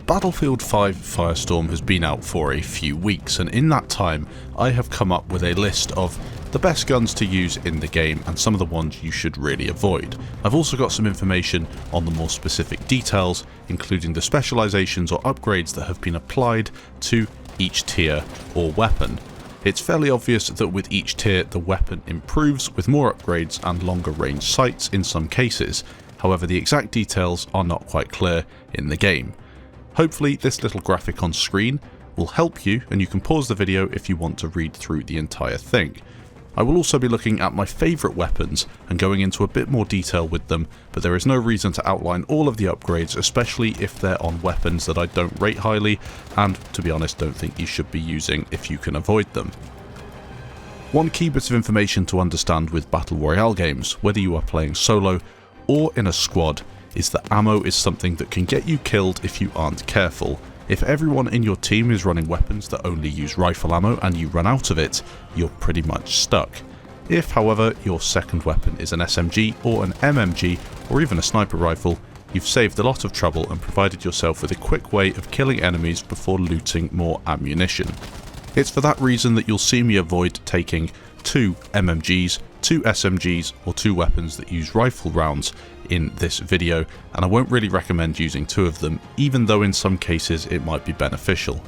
Battlefield 5 Firestorm has been out for a few weeks, and in that time I have come up with a list of the best guns to use in the game and some of the ones you should really avoid. I've also got some information on the more specific details, including the specializations or upgrades that have been applied to each tier or weapon. It's fairly obvious that with each tier the weapon improves with more upgrades and longer range sights in some cases. However, the exact details are not quite clear in the game. Hopefully this little graphic on screen will help you, and you can pause the video if you want to read through the entire thing. I will also be looking at my favourite weapons and going into a bit more detail with them, but there is no reason to outline all of the upgrades, especially if they're on weapons that I don't rate highly and, to be honest, don't think you should be using if you can avoid them. One key bit of information to understand with Battle Royale games, whether you are playing solo or in a squad, is that ammo is something that can get you killed if you aren't careful. If everyone in your team is running weapons that only use rifle ammo and you run out of it, you're pretty much stuck. If, however, your second weapon is an SMG or an MMG or even a sniper rifle, you've saved a lot of trouble and provided yourself with a quick way of killing enemies before looting more ammunition. It's for that reason that you'll see me avoid taking 2 MMGs, 2 SMGs or 2 weapons that use rifle rounds in this video, and I won't really recommend using 2 of them, even though in some cases it might be beneficial.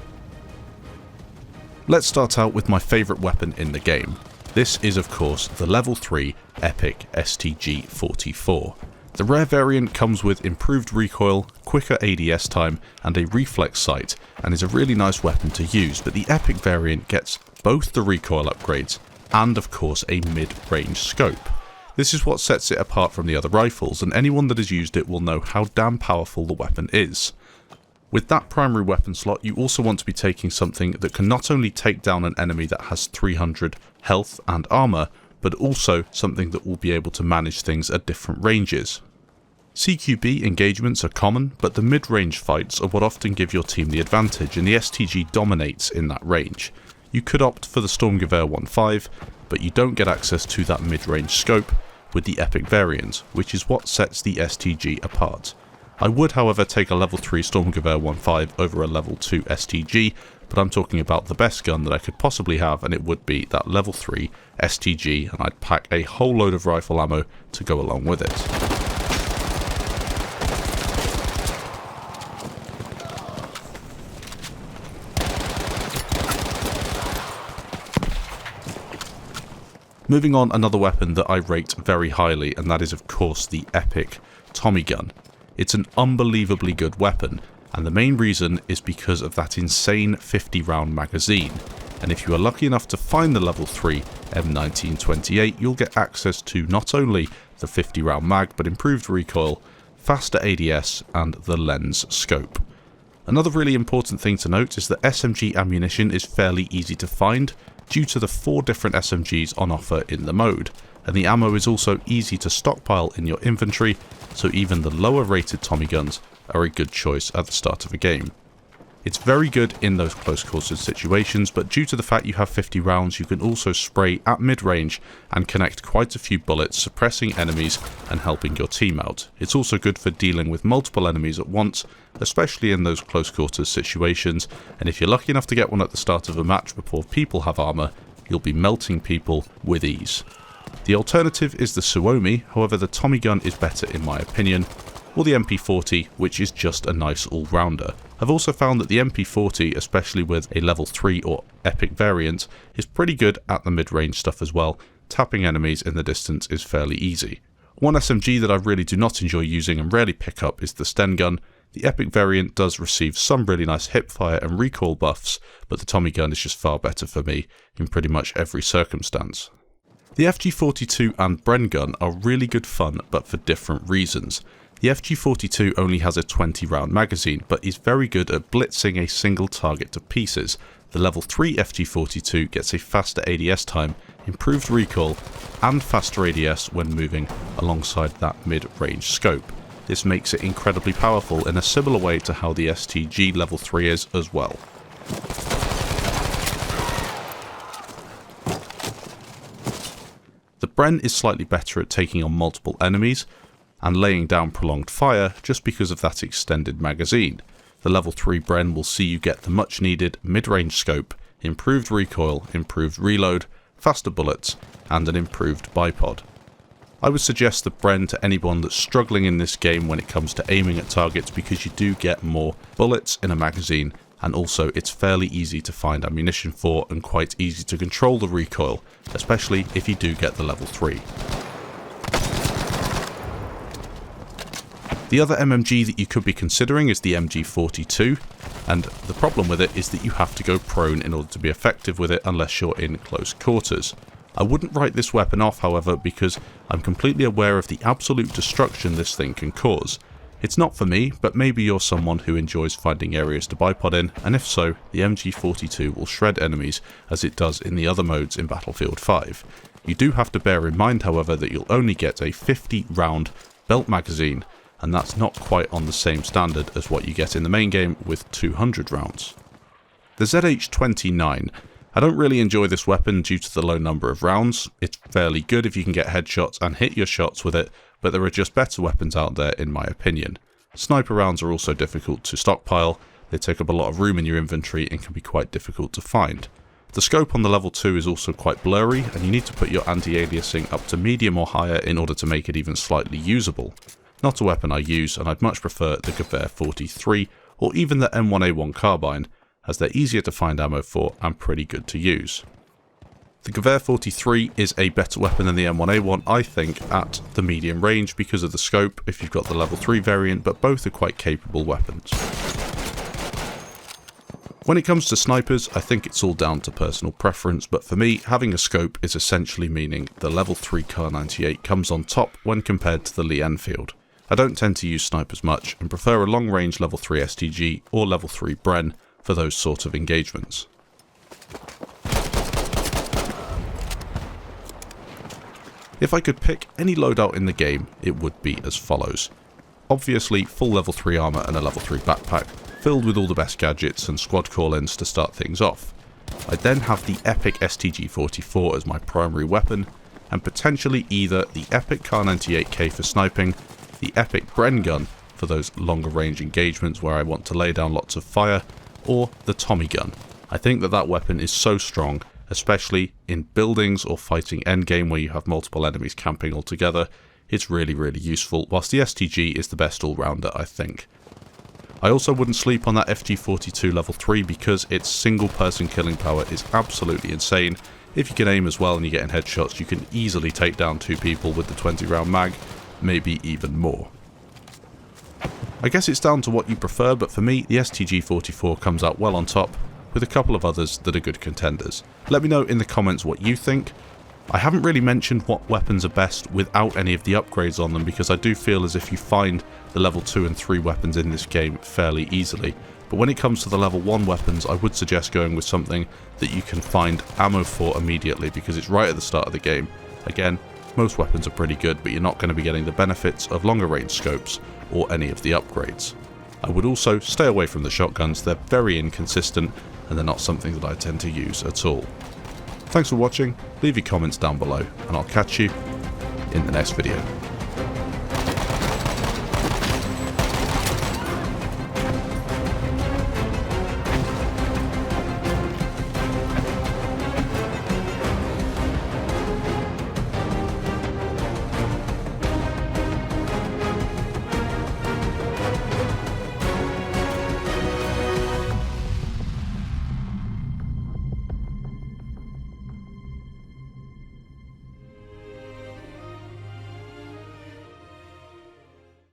Let's start out with my favourite weapon in the game. This is of course the level 3 Epic STG-44. The rare variant comes with improved recoil, quicker ADS time and a reflex sight, and is a really nice weapon to use, but the Epic variant gets both the recoil upgrades and of course a mid-range scope. This is what sets it apart from the other rifles, and anyone that has used it will know how damn powerful the weapon is. With that primary weapon slot, you also want to be taking something that can not only take down an enemy that has 300 health and armor, but also something that will be able to manage things at different ranges. CQB engagements are common, but the mid-range fights are what often give your team the advantage, and the STG dominates in that range. You could opt for the Sturmgewehr 1.5, but you don't get access to that mid-range scope with the Epic variant, which is what sets the STG apart. I would, however, take a level 3 Sturmgewehr 1.5 over a level 2 STG, but I'm talking about the best gun that I could possibly have, and it would be that level 3 STG, and I'd pack a whole load of rifle ammo to go along with it. Moving on, another weapon that I rate very highly, and that is of course the Epic Tommy gun. It's an unbelievably good weapon, and the main reason is because of that insane 50 round magazine. And if you are lucky enough to find the level 3 M1928, you'll get access to not only the 50 round mag, but improved recoil, faster ADS and the lens scope. Another really important thing to note is that SMG ammunition is fairly easy to find due to the 4 different SMGs on offer in the mode, and the ammo is also easy to stockpile in your inventory, so even the lower rated Tommy guns are a good choice at the start of a game. It's very good in those close quarters situations, but due to the fact you have 50 rounds, you can also spray at mid-range and connect quite a few bullets, suppressing enemies and helping your team out. It's also good for dealing with multiple enemies at once, especially in those close quarters situations, and if you're lucky enough to get one at the start of a match before people have armor, you'll be melting people with ease. The alternative is the Suomi, however the Tommy gun is better in my opinion, or the MP40, which is just a nice all-rounder. I've also found that the MP40, especially with a level 3 or Epic variant, is pretty good at the mid-range stuff as well. Tapping enemies in the distance is fairly easy. One SMG that I really do not enjoy using and rarely pick up is the Sten gun. The Epic variant does receive some really nice hipfire and recoil buffs, but the Tommy gun is just far better for me in pretty much every circumstance. The FG42 and Bren gun are really good fun, but for different reasons. The FG42 only has a 20 round magazine, but is very good at blitzing a single target to pieces. The level 3 FG42 gets a faster ADS time, improved recoil, and faster ADS when moving alongside that mid-range scope. This makes it incredibly powerful in a similar way to how the STG level 3 is as well. The Bren is slightly better at taking on multiple enemies and laying down prolonged fire just because of that extended magazine. the level 3 Bren will see you get the much needed mid-range scope, improved recoil, improved reload, faster bullets, and an improved bipod. I would suggest the Bren to anyone that's struggling in this game when it comes to aiming at targets, because you do get more bullets in a magazine, and also it's fairly easy to find ammunition for and quite easy to control the recoil, especially if you do get the level 3. The other MMG that you could be considering is the MG-42, and the problem with it is that you have to go prone in order to be effective with it unless you're in close quarters. I wouldn't write this weapon off, however, because I'm completely aware of the absolute destruction this thing can cause. It's not for me, but maybe you're someone who enjoys finding areas to bipod in, and if so, the MG-42 will shred enemies as it does in the other modes in Battlefield 5. You do have to bear in mind, however, that you'll only get a 50 round belt magazine, and that's not quite on the same standard as what you get in the main game with 200 rounds. The ZH-29. I don't really enjoy this weapon due to the low number of rounds. It's fairly good if you can get headshots and hit your shots with it, but there are just better weapons out there in my opinion. Sniper rounds are also difficult to stockpile, they take up a lot of room in your inventory and can be quite difficult to find. The scope on the level 2 is also quite blurry, and you need to put your anti-aliasing up to medium or higher in order to make it even slightly usable. Not a weapon I use, and I'd much prefer the Gewehr 43 or even the M1A1 carbine, as they're easier to find ammo for and pretty good to use. The Gewehr 43 is a better weapon than the M1A1, I think, at the medium range because of the scope if you've got the level 3 variant, but both are quite capable weapons. When it comes to snipers, I think it's all down to personal preference, but for me, having a scope is essentially meaning the level 3 Kar98 comes on top when compared to the Lee Enfield. I don't tend to use snipers much and prefer a long range level 3 STG or level 3 Bren for those sort of engagements. If I could pick any loadout in the game, it would be as follows. Obviously, full level 3 armor and a level 3 backpack, filled with all the best gadgets and squad call-ins to start things off. I then have the Epic STG-44 as my primary weapon, and potentially either the Epic Kar98K for sniping, the Epic Bren gun for those longer range engagements where I want to lay down lots of fire, or the Tommy gun. I think that weapon is so strong, especially in buildings or fighting endgame where you have multiple enemies camping all together. It's really useful, whilst the STG is the best all-rounder, I think. I also wouldn't sleep on that FG-42 level 3 because its single person killing power is absolutely insane. If you can aim as well and you're getting headshots, you can easily take down 2 people with the 20 round mag, maybe even more. I guess it's down to what you prefer, but for me, the STG-44 comes out well on top, with a couple of others that are good contenders. Let me know in the comments what you think. I haven't really mentioned what weapons are best without any of the upgrades on them, because I do feel as if you find the level 2 and 3 weapons in this game fairly easily. But when it comes to the level 1 weapons, I would suggest going with something that you can find ammo for immediately, because it's right at the start of the game. Again, most weapons are pretty good, but you're not going to be getting the benefits of longer range scopes or any of the upgrades. I would also stay away from the shotguns. They're very inconsistent and they're not something that I tend to use at all. Thanks for watching, leave your comments down below, and I'll catch you in the next video.